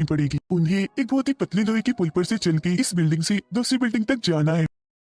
पड़ेगी। उन्हें एक बहुत ही पतली लोहे की पुल पर से चल के इस बिल्डिंग से दूसरी बिल्डिंग तक जाना है।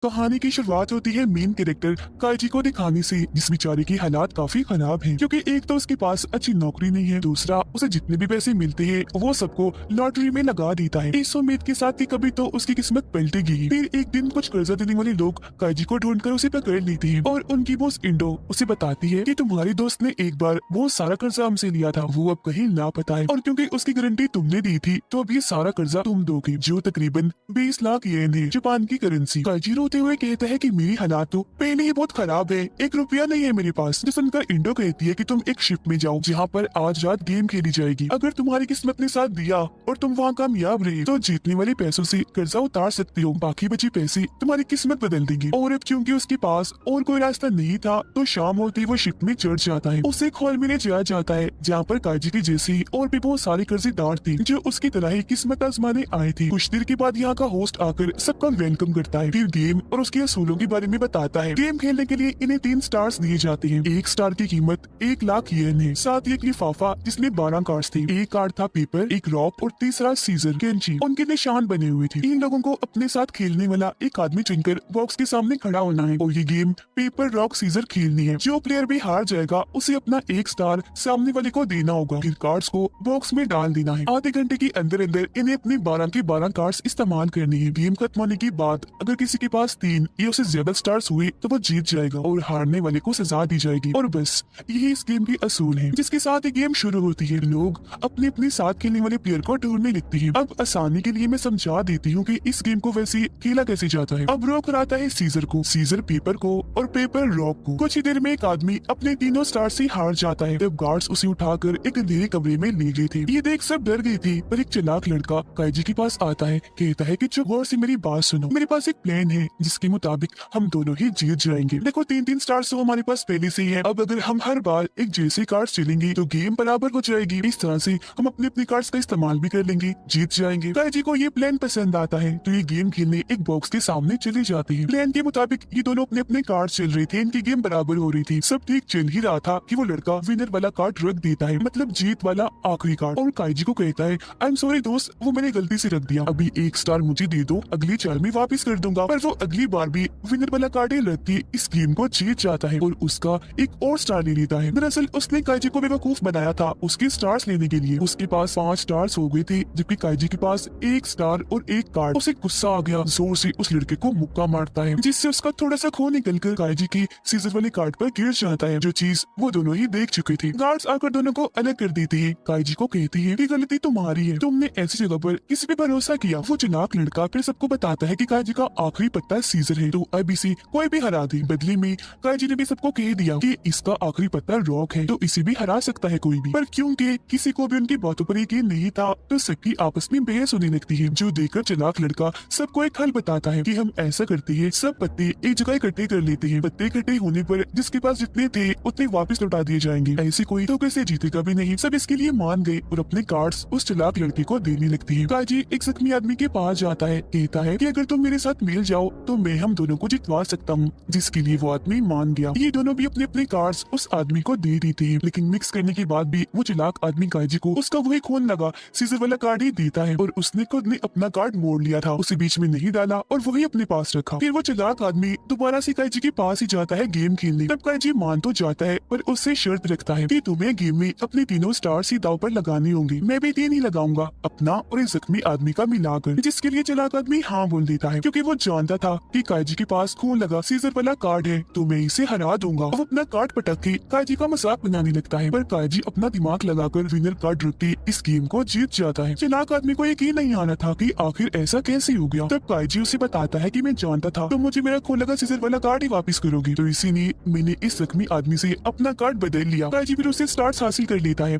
कहानी की शुरुआत होती है मेन कैरेक्टर काइजी को दिखाने से, जिस बेचारे की हालात काफी खराब हैं, क्योंकि एक तो उसके पास अच्छी नौकरी नहीं है, दूसरा उसे जितने भी पैसे मिलते हैं वो सबको लॉटरी में लगा देता है, इस उम्मीद के साथ कि कभी तो उसकी किस्मत पलटेगी। फिर एक दिन कुछ कर्जा देने वाले लोग काइजी को ढूंढकर उसे पकड़ लेते हैं और उनकी बॉस इंडो उसे बताती है कि तुम्हारी दोस्त ने एक बार बहुत सारा कर्जा हमसे लिया था, वो अब कहीं लापता है और क्योंकि उसकी गारंटी तुमने दी थी तो अब ये सारा कर्जा तुम दोगे, जो तकरीबन 20 लाख येन है, जापान की करेंसी। काइजी रोते हुए कहता है कि मेरी हालात तो पहले ही बहुत खराब है, 1 रुपया नहीं है मेरे पास। जो सुनकर इंडो कहती है कि तुम एक शिप में जाओ जहाँ पर आज रात गेम खेली जाएगी, अगर तुम्हारी किस्मत ने साथ दिया और तुम वहाँ कामयाब रहे तो जीतने वाले पैसों से कर्जा उतार सकते हो, बाकी बचे पैसे तुम्हारी किस्मत बदल देंगे। और अब क्योंकि उसके पास और कोई रास्ता नहीं था तो शाम होते ही वो शिप में चढ़ जाता है। उसे एक हॉल में ले जाया जाता है जहाँ पर काइजी की जैसी और भी बहुत सारे कर्जेदार थे जो उसकी तरह ही किस्मत आजमाने आए थे। कुछ देर के बाद यहाँ का होस्ट आकर सबका वेलकम करता है, फिर गेम और उसके असूलों के बारे में बताता है। गेम खेलने के लिए इन्हें 3 स्टार्स दिए जाते हैं। 1 स्टार की कीमत 1 लाख येन है, साथ ही एक लिफाफा जिसमें 12 कार्ड्स थे। एक कार्ड था पेपर, एक रॉक और तीसरा सीजर कैंची, उनके निशान बने हुए थे। इन लोगों को अपने साथ खेलने वाला एक आदमी चुनकर बॉक्स के सामने खड़ा होना है और ये गेम पेपर रॉक सीजर खेलनी है। जो प्लेयर भी हार जाएगा उसे अपना 1 स्टार सामने वाले को देना होगा, फिर कार्ड्स को बॉक्स में डाल देना है। आधे घंटे के अंदर अंदर इन्हें अपने 12 के 12 कार्ड्स इस्तेमाल करनी है। गेम खत्म होने के बाद अगर किसी के पास 3 या उससे ज्यादा स्टार्स हुए तो वो जीत जाएगा और हारने वाले को सजा दी जाएगी। और बस यही इस गेम की असूल है, जिसके साथ ये गेम शुरू होती है। लोग अपने अपने साथ खेलने वाले प्लेयर को ढूंढने लगते हैं। अब आसानी के लिए मैं समझा देती हूँ कि इस गेम को वैसे खेला कैसे जाता है। अब रॉक हराता है सीजर को, सीजर पेपर को और पेपर रॉक को। कुछ ही देर में एक आदमी अपने तीनों स्टार से हार जाता है, तब गार्ड्स उसे उठाकर एक अंधेरे कमरे में ले गए थे। ये देख सब डर गए थे, पर एक चालाक लड़का काइजी के पास आता है, कहता है कि चुप गौर से मेरी बात सुनो, मेरे पास एक प्लान है जिसके मुताबिक हम दोनों ही जीत जाएंगे। देखो 3-3 स्टार्स तो हमारे पास पहले से ही है, अब अगर हम हर बार एक जैसे कार्ड चलेंगे तो गेम बराबर हो जाएगी। इस तरह से हम अपने अपने कार्ड्स का इस्तेमाल भी कर लेंगे, जीत जाएंगे। काइजी को ये प्लान पसंद आता है तो ये गेम खेलने एक बॉक्स के सामने चले जाते हैं। प्लान के मुताबिक ये दोनों अपने अपने कार्ड चल रहे थे, इनकी गेम बराबर हो रही थी, सब ठीक चल ही रहा था कि वो लड़का विनर वाला कार्ड रख देता है, मतलब जीत वाला आखिरी कार्ड, और काइजी को कहता है आई एम सॉरी दोस्त, वो मैंने गलती से रख दिया, अभी 1 स्टार मुझे दे दो, अगली चाल में वापस कर दूंगा। पर वो अगली बार भी विनर वाला कार्ड ही रख के इस गेम को जीत जाता है और उसका एक और स्टार ले लेता है। दरअसल उसने काइजी को बेवकूफ बनाया था उसके स्टार्स लेने के लिए। उसके पास 5 स्टार्स हो गए थे जबकि काइजी के पास 1 स्टार और 1 कार्ड। उसे गुस्सा आ गया, जोर से उस लड़के को मुक्का मारता है जिससे उसका थोड़ा सा खून निकलकर काइजी की सीजर वाले कार्ड पर गिर जाता है, जो चीज वो दोनों ही देख चुके थे। गार्ड्स आकर दोनों को अलग कर देते हैं। काइजी को कहती है कि गलती तुम्हारी है, तुमने ऐसी जगह पर किसी पे भरोसा किया। वो चालाक लड़का फिर सबको बताता है कि काइजी का आखिरी पत्ता सीजर है, तो अब इसे कोई भी हरा दे। बदले में काइजी ने भी सबको कह दिया कि इसका आखिरी पत्ता रॉक है, तो इसे भी हरा सकता है कोई भी। पर क्योंकि किसी को भी उनकी बातों पर यकीन नहीं था तो सबकी आपस में बहस होने लगती है, जो देखकर चालाक लड़का सबको एक हल बताता है कि हम ऐसा करते हैं, सब पत्ते एक जगह इकट्ठे कर लेते हैं, पत्ते इकट्ठे होने पर जिसके पास जितने थे उतने वापस लौटा दिए जाएंगे, ऐसे कोई तो कैसे जीतेगा भी नहीं। सब इसके लिए मान गए और अपने कार्ड्स उस चालाक लड़के को देने लगती है। काइजी एक जख्मी आदमी के पास जाता है, कहता है कि अगर तुम मेरे साथ मिल जाओ तो मैं हम दोनों को जितवा सकता हूँ, जिसके लिए वो आदमी मान गया। ये दोनों भी अपने अपने कार्ड्स उस आदमी को दे दी थी, लेकिन मिक्स करने के बाद भी वो चालाक आदमी काइजी को उसका वही खून लगा सीजर वाला कार्ड ही देता है और उसने खुद ने अपना कार्ड मोड़ लिया था, उसे बीच में नहीं डाला और वही अपने पास रखा। फिर वो चालाक आदमी दोबारा से काइजी के पास ही जाता है गेम खेलने। तब काइजी मान तो जाता है पर उससे शर्त रखता है कि तुम्हें गेम में अपने तीनों स्टार्स ही दाव पर लगाने होंगे, मैं भी 3 ही लगाऊंगा, अपना और इस जख्मी आदमी का मिलाकर, जिसके लिए चालाक आदमी हाँ बोल देता है क्योंकि वो जानता था कि काइजी के पास खून लगा सीजर वाला कार्ड है तो मैं इसे हरा दूंगा। वो अपना कार्ड पटक के काइजी का मजाक बनाने लगता है, पर काइजी अपना दिमाग लगाकर विनर कार्ड रख के इस गेम को जीत जाता है। चालाक आदमी को यकीन नहीं आना था कि आखिर ऐसा कैसे हो गया। तब काइजी उसे बताता है कि मैं जानता था तुम मुझे मेरा खून लगा सीजर वाला कार्ड ही वापस करोगी, तो इसीलिए मैंने इस जख्मी आदमी से अपना कार्ड बदल लिया। काइजी फिर उससे स्टार्स हासिल कर लेता है।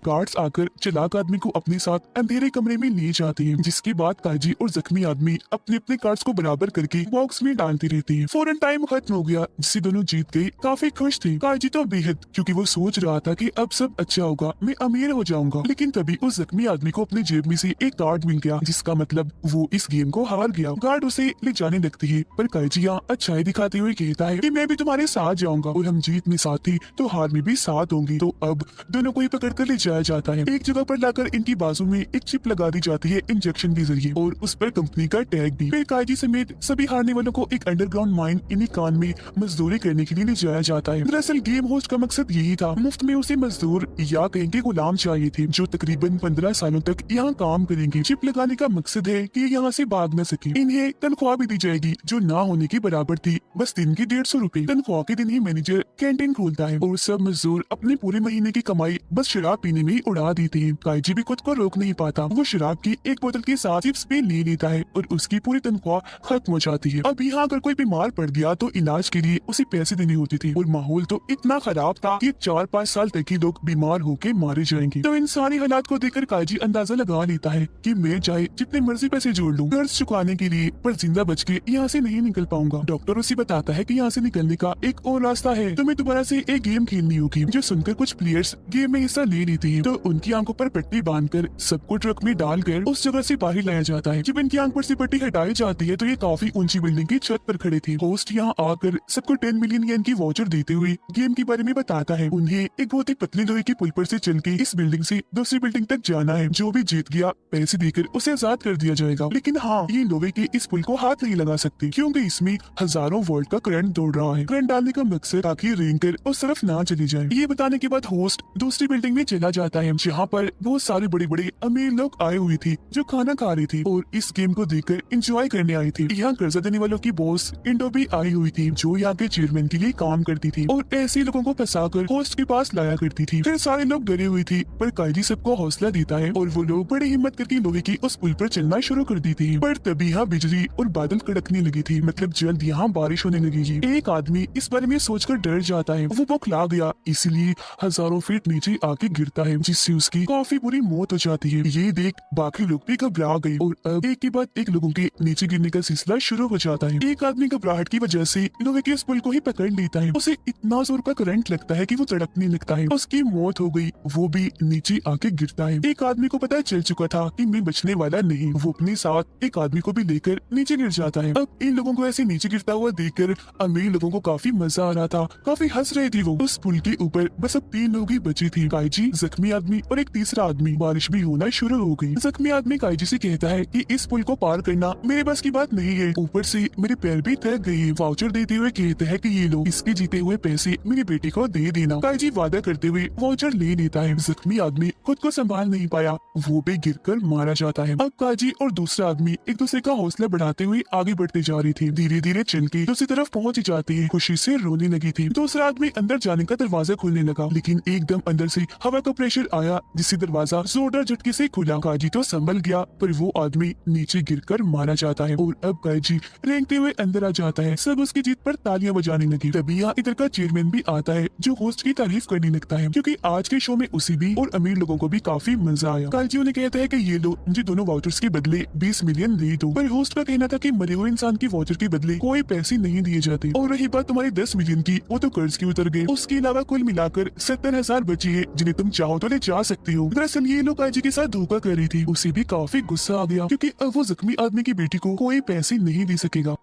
गार्ड्स आकर चालाक आदमी को अपने साथ अंधेरे कमरे में ले जाते हैं, जिसके बाद काइजी और जख्मी आदमी अपने अपने कार्ड्स को बराबर करके बॉक्स में डालते रहते हैं। फौरन टाइम खत्म हो गया जिससे दोनों जीत गए, काफी खुश थे। काइजी तो बेहद, क्योंकि वो सोच रहा था कि अब सब अच्छा होगा, मैं अमीर हो जाऊंगा। लेकिन तभी उस जख्मी आदमी को अपने जेब में से एक कार्ड मिल गया, जिसका मतलब वो इस गेम को हार गया। गार्ड उसे ले जाने लगती है, पर काइजी यहाँ अच्छाई दिखाते हुए कहता है कि मैं भी तुम्हारे साथ जाऊंगा और हम जीत में साथ थे तो हार में भी साथ होंगे। तो अब दोनों को ही पकड़ कर ले जाया जाता है। एक जगह पर लाकर इनकी बाजू में एक चिप लगा दी जाती है इंजेक्शन के जरिए और उस पर कंपनी का टैग भी। फिर काजी समेत सभी हारने वालों को एक अंडरग्राउंड माइन इन्हीं कान में मजदूरी करने के लिए ले जाया जाता है। दरअसल गेम होस्ट का मकसद यही था, मुफ्त में उसे मजदूर या कहेंगे गुलाम चाहिए थे जो तकरीबन 15 सालों तक यहाँ काम करेंगे। चिप लगाने का मकसद है कि यहाँ से भाग न सके। इन्हें तनख्वाह भी दी जाएगी जो ना होने के बराबर थी, बस दिन की 150 रूपए। तनख्वाह के दिन ही मैनेजर कैंटीन खोलता है और सब मजदूर अपने पूरे महीने की कमाई बस शराब पीने में ही उड़ा देते हैं। काजी भी खुद को रोक नहीं पाता, वो शराब की एक बोतल के साथ चिप्स भी ले लेता है और उसकी पूरी तनख्वाह खत्म हो जाती है। अब यहाँ अगर कोई बीमार पड़ गया तो इलाज के लिए उसे पैसे देने होते थे और माहौल तो इतना खराब था कि 4-5 साल तक ही लोग बीमार होके मारे जाएंगे। तो इन सारी हालात को देखकर काजी अंदाजा लगा लेता है कि मैं चाहे जितने मर्जी पैसे जोड़ लूं कर्ज चुकाने के लिए, पर जिंदा बच के यहाँ से नहीं निकल पाऊंगा। डॉक्टर उसे बताता है कि यहाँ से निकलने का एक और रास्ता है, तुम्हें दोबारा से एक गेम खेलनी होगी। जो सुनकर कुछ प्लेयर्स गेम में हिस्सा ले लेते हैं तो उनकी आंखों पर पट्टी बांधकर सबको ट्रक में डालकर उस जगह से बाहर लाया जाता है। जब इनकी आंख पर से पट्टी हटाई जाती है तो ये काफी ऊंची बिल्डिंग की छत पर खड़े थे। होस्ट यहाँ आकर सबको 10 मिलियन येन की वाउचर देते हुए गेम के बारे में बताता है। उन्हें एक बहुत ही पतली लोहे की पुल पर से चल के इस बिल्डिंग से दूसरी बिल्डिंग तक जाना है। जो भी जीत गया पैसे देकर उसे आजाद कर दिया जाएगा, लेकिन हाँ ये लोहे के इस पुल को हाथ नहीं लगा सकते क्योंकि इसमें हजारों वोल्ट का करंट दौड़ रहा है। करंट डालने का मकसद ताकि रेंग कर उस तरफ ना चली जाए। ये बताने के बाद होस्ट दूसरी बिल्डिंग में चला जाता है जहाँ पर बहुत सारे बड़े बड़े अमीर लोग आए हुए थे जो खाना खा रहे थे और इस गेम को देखकर एंजॉय करने आए थे। यहाँ कर्जा देने वालों की बॉस इंडो भी आई हुई थी जो यहाँ के चेयरमैन के लिए काम करती थी और ऐसे लोगों को फंसाकर होस्ट के पास लाया करती थी। फिर सारे लोग डरे हुए थे पर काजी सबको हौसला देता है और वो लोग बड़ी हिम्मत करके लोहे की उस पुल पर चलना शुरू कर दी थी। पर तभी यहाँ बिजली और बादल कड़कने लगी थी, मतलब जल्द यहाँ बारिश होने लगेगी। एक आदमी इस बारे में सोचकर डर जाता है, वो बौखला गया इसलिए हजारों फीट नीचे आके गिरता है जिससे उसकी काफी बुरी मौत हो जाती है। ये देख बाकी लोग भी घबरा गए और अब एक के बाद एक लोगों के नीचे गिरने का सिलसिला शुरू हो जाता है। एक आदमी घबराहट की वजह से लोहे के उस पुल को ही पकड़ लेता है। उसे इतना जोर का करंट लगता है कि वो तड़पने लगता है। उसकी मौत हो गई, वो भी नीचे आके गिरता है। एक आदमी को पता चल चुका था कि मैं बचने वाला नहीं, वो अपने साथ एक आदमी को भी लेकर नीचे गिर जाता है। अब इन लोगों को ऐसे नीचे गिरता हुआ देखकर अमीर लोगों को काफी मजा आ रहा था, काफी हंस रहे थे वो। उस पुल के ऊपर बस अब 3 लोग ही बचे थे, काईजी, जख्मी आदमी और एक तीसरा आदमी। बारिश भी होना शुरू हो गई। जख्मी आदमी काईजी से कहता है कि इस पुल को पार करना मेरे बस की बात नहीं है, ऊपर से मेरे पैर भी थक गए हैं। वाउचर देते हुए कहते हैं कि ये लो, इसके जीते हुए पैसे मेरी बेटी को दे देना। काईजी वादा करते हुए वाउचर ले लेता है। जख्मी आदमी खुद को संभाल नहीं पाया, वो भी गिरकर मारा जाता है। अब काजी और दूसरा आदमी एक दूसरे का हौसला बढ़ाते हुए आगे बढ़ते जा रही थी। धीरे धीरे चल के दूसरी तरफ पहुंच जाते हैं। खुशी से रोने लगी थी। दूसरा आदमी अंदर जाने का दरवाजा खोलने लगा, लेकिन एकदम अंदर से हवा का प्रेशर आया जिससे दरवाजा जोरदार झटके से खुला। काजी तो संभल गया पर वो आदमी नीचे गिरकर मारा जाता है और अब काजी रेंगते हुए अंदर आ जाता है। सब उसकी जीत पर तालियां बजाने लगी। तभी यहाँ इधर का चेयरमैन भी आता है जो होस्ट की तारीफ करने लगता है क्योंकि आज के शो में उसे भी और अमीर लोगों को भी काफी मजा आया। काजी उन्हें कहता है कि ये लो, मुझे दोनों वाउचर्स के बदले 20 मिलियन दे दो। पर होस्ट का कहना था कि मरे हुए इंसान की वाउचर के बदले कोई पैसे नहीं दिए जाते। और रही बात तुम्हारे 10 मिलियन की, वो तो कर्ज के उतर गए। उसके अलावा कुल मिलाकर 70,000 बची है जिन्हें तुम चाहो तो ले जा सकती हो। दरअसल ये लोग काजी के साथ धोखा कर रही थी। उसे भी काफी गुस्सा आ गया क्योंकि अब वो जख्मी आदमी की बेटी को कोई पैसे नहीं दे सकेगा।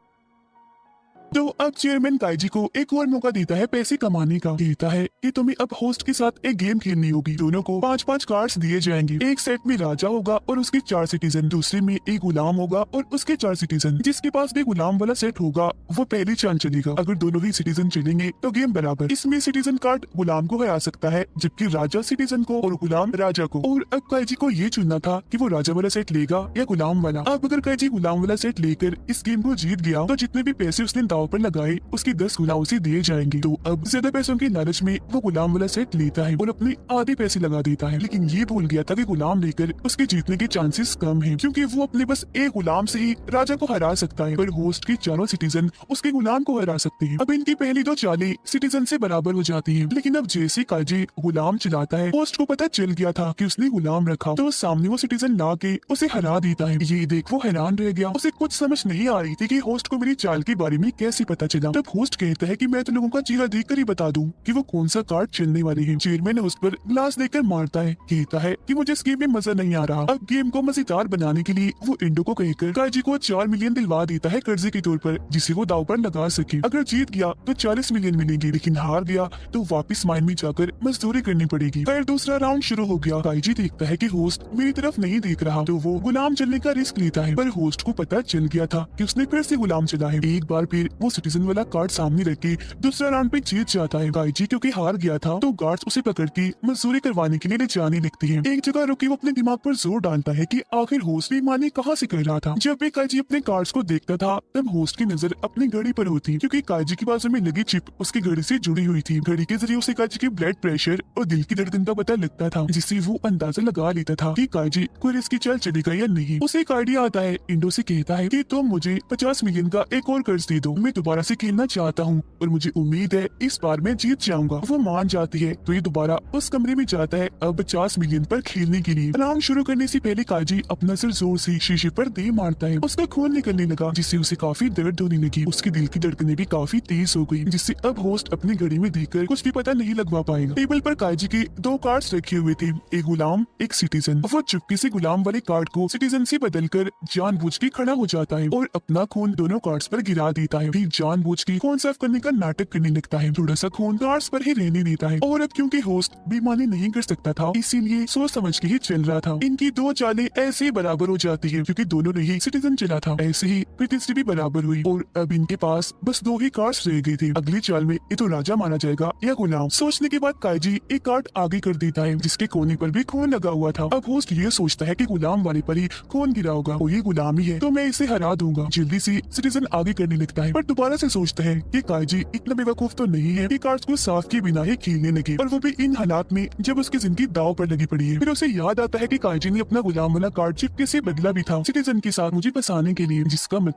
तो अब चेयरमैन काईजी को एक और मौका देता है पैसे कमाने का। कहता है कि तुम्हें अब होस्ट के साथ एक गेम खेलनी होगी। दोनों को 5-5 कार्ड्स दिए जाएंगे। एक सेट में राजा होगा और उसके 4 सिटीजन, दूसरे में एक गुलाम होगा और उसके 4 सिटीजन। जिसके पास भी गुलाम वाला सेट होगा वो पहली चांद चलेगा। अगर दोनों ही सिटीजन चलेंगे तो गेम बराबर। इसमें सिटीजन कार्ड गुलाम को हरा सकता है जबकि राजा सिटीजन को और गुलाम राजा को। और अब काईजी को ये चुनना था कि वो राजा वाला सेट लेगा या गुलाम वाला। अब अगर काईजी गुलाम वाला सेट लेकर इस गेम को जीत गया तो जितने भी पैसे उसने दाव पर लगाए उसके 10 गुना उसे दिए जाएंगे। तो अब ज्यादा पैसों के लालच में वो गुलाम वाला सेट लेता है और अपने आधे पैसे लगा देता है। लेकिन ये भूल गया था कि गुलाम लेकर उसके जीतने के चांसेस कम हैं क्योंकि वो अपने बस एक गुलाम से ही राजा को हरा सकता है, पर होस्ट के चारों सिटीजन उसके गुलाम को हरा सकते हैं। अब इनकी पहली 2 चालें सिटीजन से बराबर हो जाती है। लेकिन अब जैसे काजी गुलाम चलाता है, होस्ट को पता चल गया था कि उसने गुलाम रखा, तो सामने वो सिटीजन ला के उसे हरा देता है। ये देख वो हैरान रह गया। उसे कुछ समझ नहीं आ रही थी कि होस्ट को मेरी चाल के बारे में कैसे कैसे पता चला। तब होस्ट कहता है कि मैं तो लोगों का चेहरा देखकर ही बता दूं कि वो कौन सा कार्ड चलने वाले हैं। चेयरमैन उस पर ग्लास देकर मारता है, कहता है कि मुझे इस गेम में मजा नहीं आ रहा। अब गेम को मजेदार बनाने के लिए वो इंडो को कहकर काइजी को 4 मिलियन दिलवा देता है कर्जे के तौर पर, जिसे वो दाव पर लगा सके। अगर जीत गया तो 40 मिलियन मिलेंगे, लेकिन हार गया तो वापस माइन में जाकर मजदूरी करनी पड़ेगी। फिर दूसरा राउंड शुरू हो गया। काइजी देखता है कि होस्ट मेरी तरफ नहीं देख रहा, तो वो गुलाम चलने का रिस्क लेता है, पर होस्ट को पता चल गया था कि उसने फिर से गुलाम चला है। एक बार फिर वो सिटीजन वाला कार्ड सामने रख के दूसरा राउंड पे जीत जाता है। काइजी क्योंकि हार गया था तो गार्ड्स उसे पकड़ के मजदूरी करवाने के लिए ले जाने लगती है। एक जगह रुकी वो अपने दिमाग पर जोर डालता है कि आखिर होस्ट बेईमानी कहाँ से कर रहा था। जब भी काइजी अपने कार्ड्स को देखता था तब होस्ट की नजर अपनी घड़ी पर होती, क्योंकि काइजी की बाजू में लगी चिप उसकी घड़ी से जुड़ी हुई थी। घड़ी के जरिए उसे काइजी के ब्लड प्रेशर और दिल की धड़कन का पता लगता था, जिससे वो अंदाजा लगा लेता था कि काइजी कोई रिस्क चल चलेगा या नहीं। उसे एक आइडिया आता है। इंडो से कहता है कि तुम मुझे 50 मिलियन का एक और कर्ज दे दो, मैं दोबारा से खेलना चाहता हूँ और मुझे उम्मीद है इस बार मैं जीत जाऊंगा। वो मान जाती है तो ये दोबारा उस कमरे में जाता है अब 50 मिलियन पर खेलने के लिए। राउंड शुरू करने से पहले काइजी अपना सिर जोर से शीशे पर दे मारता है। उसका खून निकलने लगा, जिससे उसे काफी दर्द होने लगी। उसके दिल की धड़कनें भी काफी तेज हो गई, जिससे अब होस्ट अपनी घड़ी में देखकर कुछ भी पता नहीं लगवा पाएगा। टेबल पर काइजी के 2 कार्ड्स रखे हुए थे, एक गुलाम एक सिटीजन। वो चुपके से गुलाम वाले कार्ड को सिटीजन से बदलकर जानबूझ के खड़ा हो जाता है और अपना खून दोनों कार्ड्स पर गिरा देता है। फिर जानबूझ के खून साफ करने का नाटक करने लगता है। थोड़ा सा खून कार्ड्स पर ही रहने देता है और अब क्योंकि होस्ट बेईमानी नहीं कर सकता था इसीलिए सोच समझ के ही चल रहा था। इनकी 2 चालें ऐसे ही बराबर हो जाती है क्योंकि दोनों ने ही सिटीजन चला था। ऐसे ही फिर तीसरी भी बराबर हुई और अब इनके पास बस 2 ही कार्ड्स रह गए थे। अगली चाल में ये तो राजा माना जाएगा या गुलाम। सोचने के बाद काइजी एक कार्ड आगे कर देता है जिसके कोने पर भी खून लगा हुआ था। अब होस्ट ये सोचता है कि गुलाम वाले पर ही खून गिरा होगा और ये गुलाम ही है तो मैं इसे हरा दूंगा। जल्दी से सिटीजन आगे करने लगता है पर दोबारा से सोचता है कि काइजी इतना बेवकूफ तो नहीं है कि कार्ड्स को साफ किए बिना ही खेलने लगे, और वो भी इन हालात में जब उसकी जिंदगी दाव पर लगी पड़ी है। फिर उसे याद आता है कि काइजी ने अपना गुलाम वाला कार्ड चिपके से बदला भी था सिटीजन के साथ मुझे फंसाने के लिए, जिसका